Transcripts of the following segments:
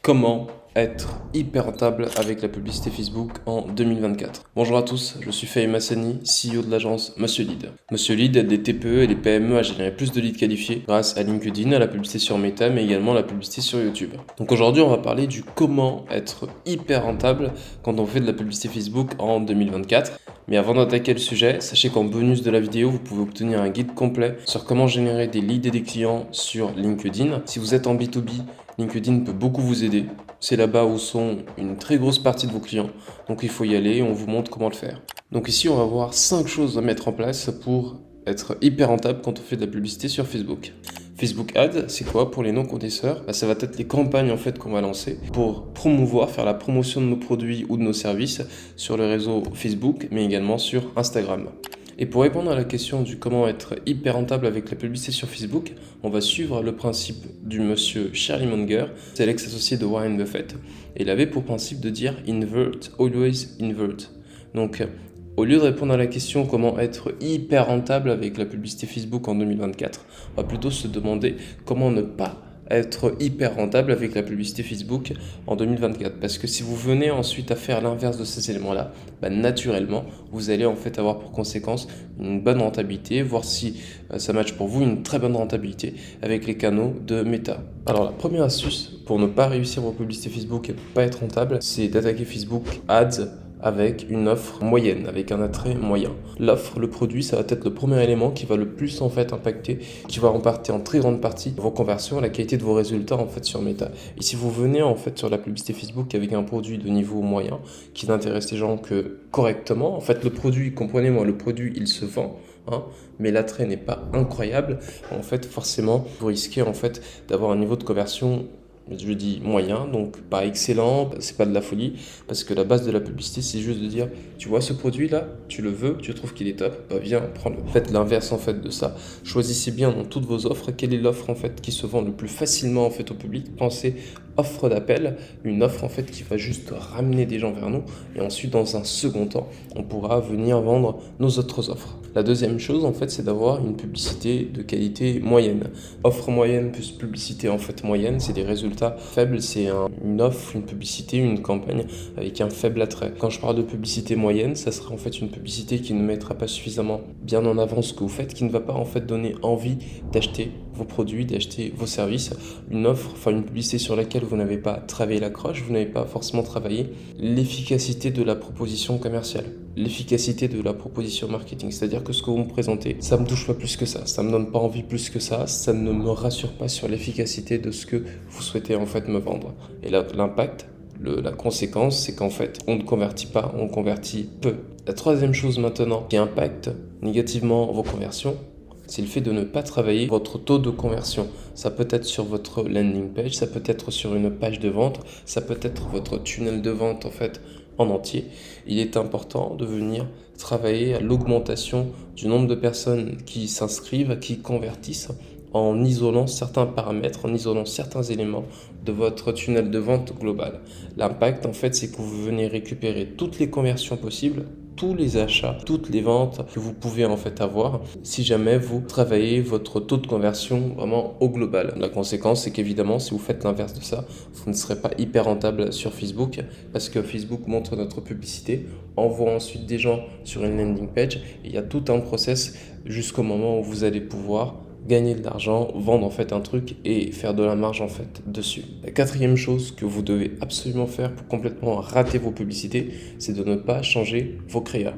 Comment être hyper rentable avec la publicité Facebook en 2024. Bonjour à tous, je suis Fahim Hassani, CEO de l'agence Monsieur Lead. Monsieur Lead aide les TPE et les PME à générer plus de leads qualifiés grâce à LinkedIn, à la publicité sur Meta, mais également à la publicité sur YouTube. Donc aujourd'hui, on va parler du comment être hyper rentable quand on fait de la publicité Facebook en 2024. Mais avant d'attaquer le sujet, sachez qu'en bonus de la vidéo, vous pouvez obtenir un guide complet sur comment générer des leads et des clients sur LinkedIn. Si vous êtes en B2B, LinkedIn peut beaucoup vous aider. C'est là-bas où sont une très grosse partie de vos clients. Donc il faut y aller et on vous montre comment le faire. Donc ici, on va voir 5 choses à mettre en place pour être hyper rentable quand on fait de la publicité sur Facebook. Facebook Ads, c'est quoi pour les non-connaisseurs? Ça va être les campagnes en fait qu'on va lancer pour promouvoir, faire la promotion de nos produits ou de nos services sur le réseau Facebook, mais également sur Instagram. Et pour répondre à la question du comment être hyper rentable avec la publicité sur Facebook, on va suivre le principe du monsieur Charlie Munger, c'est l'ex-associé de Warren Buffett, et il avait pour principe de dire invert, always invert. Donc, au lieu de répondre à la question comment être hyper rentable avec la publicité Facebook en 2024, on va plutôt se demander comment ne pas être hyper rentable avec la publicité Facebook en 2024. Parce que si vous venez ensuite à faire l'inverse de ces éléments-là, naturellement, vous allez en fait avoir pour conséquence une bonne rentabilité, voire si ça match pour vous, une très bonne rentabilité avec les canaux de Meta. Alors la première astuce pour ne pas réussir vos publicités Facebook et ne pas être rentable, c'est d'attaquer Facebook Ads avec une offre moyenne, avec un attrait moyen. L'offre, le produit, ça va être le premier élément qui va le plus en fait impacter, qui va impacter en très grande partie vos conversions, la qualité de vos résultats en fait sur Meta. Et si vous venez en fait sur la publicité Facebook avec un produit de niveau moyen, qui n'intéresse les gens que correctement, en fait le produit, comprenez-moi, le produit il se vend, mais l'attrait n'est pas incroyable, en fait forcément vous risquez en fait d'avoir un niveau de conversion, je dis moyen, donc pas excellent, c'est pas de la folie, parce que la base de la publicité, c'est juste de dire, tu vois ce produit-là, tu le veux, tu trouves qu'il est top, viens, prends-le. Faites l'inverse en fait de ça. Choisissez bien dans toutes vos offres quelle est l'offre en fait qui se vend le plus facilement en fait au public. Pensez offre d'appel, une offre en fait qui va juste ramener des gens vers nous, et ensuite dans un second temps, on pourra venir vendre nos autres offres. La deuxième chose en fait, c'est d'avoir une publicité de qualité moyenne. Offre moyenne plus publicité en fait moyenne, c'est des résultats faibles, c'est une offre, une publicité, une campagne avec un faible attrait. Quand je parle de publicité moyenne, ça sera en fait une publicité qui ne mettra pas suffisamment bien en avant ce que vous faites, qui ne va pas en fait donner envie d'acheter vos produits, d'acheter vos services. Une offre, enfin une publicité sur laquelle vous n'avez pas travaillé l'accroche, vous n'avez pas forcément travaillé l'efficacité de la proposition commerciale, l'efficacité de la proposition marketing. C'est-à-dire que ce que vous me présentez, ça me touche pas plus que ça me donne pas envie plus que ça ne me rassure pas sur l'efficacité de ce que vous souhaitez en fait me vendre. Et là, l'impact, la conséquence, c'est qu'en fait, on ne convertit pas, on convertit peu. La troisième chose maintenant qui impacte négativement vos conversions, c'est le fait de ne pas travailler votre taux de conversion. Ça peut être sur votre landing page, ça peut être sur une page de vente, ça peut être votre tunnel de vente en fait en entier. Il est important de venir travailler à l'augmentation du nombre de personnes qui s'inscrivent, qui convertissent, en isolant certains paramètres, en isolant certains éléments de votre tunnel de vente global. L'impact, en fait, c'est que vous venez récupérer toutes les conversions possibles, tous les achats, toutes les ventes que vous pouvez en fait avoir si jamais vous travaillez votre taux de conversion vraiment au global. La conséquence, c'est qu'évidemment, si vous faites l'inverse de ça, vous ne serez pas hyper rentable sur Facebook parce que Facebook montre notre publicité, envoie ensuite des gens sur une landing page et il y a tout un process jusqu'au moment où vous allez pouvoir gagner de l'argent, vendre en fait un truc et faire de la marge en fait dessus. La quatrième chose que vous devez absolument faire pour complètement rater vos publicités, c'est de ne pas changer vos créas.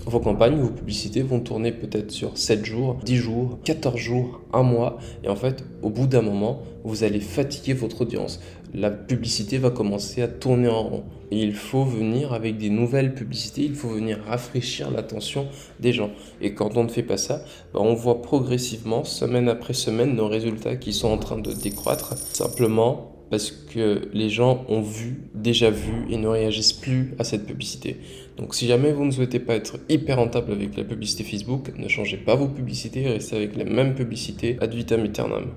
Vos campagnes, vos publicités vont tourner peut-être sur 7 jours, 10 jours, 14 jours, un mois. Et en fait, au bout d'un moment, vous allez fatiguer votre audience. La publicité va commencer à tourner en rond. Et il faut venir avec des nouvelles publicités, il faut venir rafraîchir l'attention des gens. Et quand on ne fait pas ça, on voit progressivement, semaine après semaine, nos résultats qui sont en train de décroître. Simplement parce que les gens ont déjà vu et ne réagissent plus à cette publicité. Donc si jamais vous ne souhaitez pas être hyper rentable avec la publicité Facebook, ne changez pas vos publicités, restez avec les mêmes publicités ad vitam aeternam.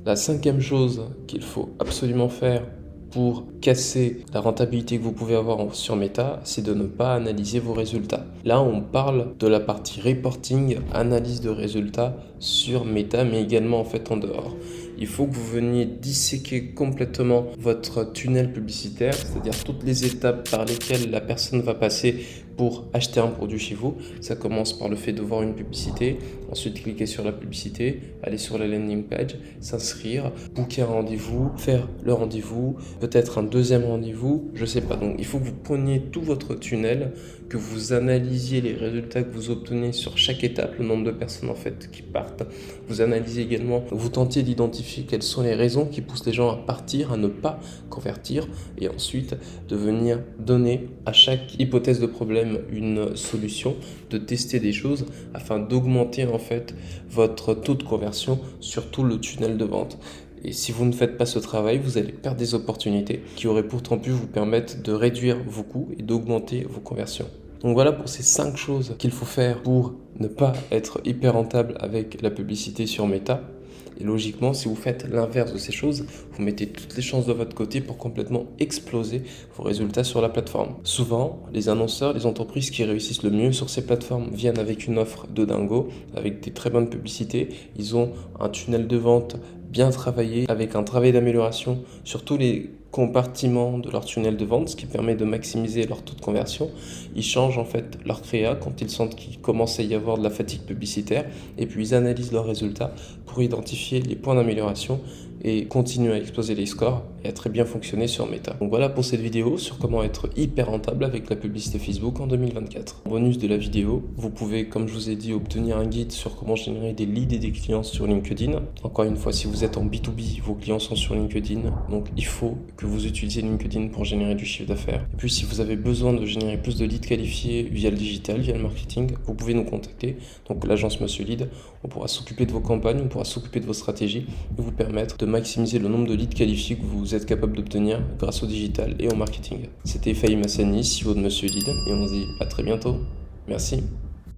La cinquième chose qu'il faut absolument faire pour casser la rentabilité que vous pouvez avoir sur Meta, c'est de ne pas analyser vos résultats. Là, on parle de la partie reporting, analyse de résultats sur Meta, mais également en fait en dehors. il faut que vous veniez disséquer complètement votre tunnel publicitaire, c'est-à-dire toutes les étapes par lesquelles la personne va passer pour acheter un produit chez vous. Ça commence par le fait de voir une publicité, ensuite cliquer sur la publicité, aller sur la landing page, s'inscrire, booker un rendez-vous, faire le rendez-vous, peut-être un deuxième rendez-vous, je sais pas. Donc il faut que vous preniez tout votre tunnel, que vous analysiez les résultats que vous obtenez sur chaque étape, le nombre de personnes en fait qui partent. Vous analysez également, vous tentiez d'identifier quelles sont les raisons qui poussent les gens à partir, à ne pas convertir, et ensuite de venir donner à chaque hypothèse de problème une solution, de tester des choses afin d'augmenter en fait votre taux de conversion sur tout le tunnel de vente. Et si vous ne faites pas ce travail, vous allez perdre des opportunités qui auraient pourtant pu vous permettre de réduire vos coûts et d'augmenter vos conversions. Donc voilà pour ces 5 choses qu'il faut faire pour ne pas être hyper rentable avec la publicité sur Meta. Et logiquement, si vous faites l'inverse de ces choses, vous mettez toutes les chances de votre côté pour complètement exploser vos résultats sur la plateforme. Souvent, les annonceurs, les entreprises qui réussissent le mieux sur ces plateformes viennent avec une offre de dingo, avec des très bonnes publicités. Ils ont un tunnel de vente bien travaillé, avec un travail d'amélioration sur tous les compartiments de leur tunnel de vente, ce qui permet de maximiser leur taux de conversion. Ils changent en fait leur créa quand ils sentent qu'il commence à y avoir de la fatigue publicitaire, et puis ils analysent leurs résultats pour identifier les points d'amélioration et continuer à exploser les scores et à très bien fonctionner sur Meta. Donc voilà pour cette vidéo sur comment être hyper rentable avec la publicité Facebook en 2024. En bonus de la vidéo, vous pouvez, comme je vous ai dit, obtenir un guide sur comment générer des leads et des clients sur LinkedIn. Encore une fois, si vous êtes en B2B, vos clients sont sur LinkedIn, donc il faut que vous utilisiez LinkedIn pour générer du chiffre d'affaires. Et puis si vous avez besoin de générer plus de leads qualifiés via le digital, via le marketing, vous pouvez nous contacter. Donc l'agence Monsieur Lead, on pourra s'occuper de vos campagnes, on pourra s'occuper de vos stratégies et vous permettre de maximiser le nombre de leads qualifiés que vous êtes capable d'obtenir grâce au digital et au marketing. C'était Fahim Hassani, CEO de Monsieur Lead, et on se dit à très bientôt. Merci.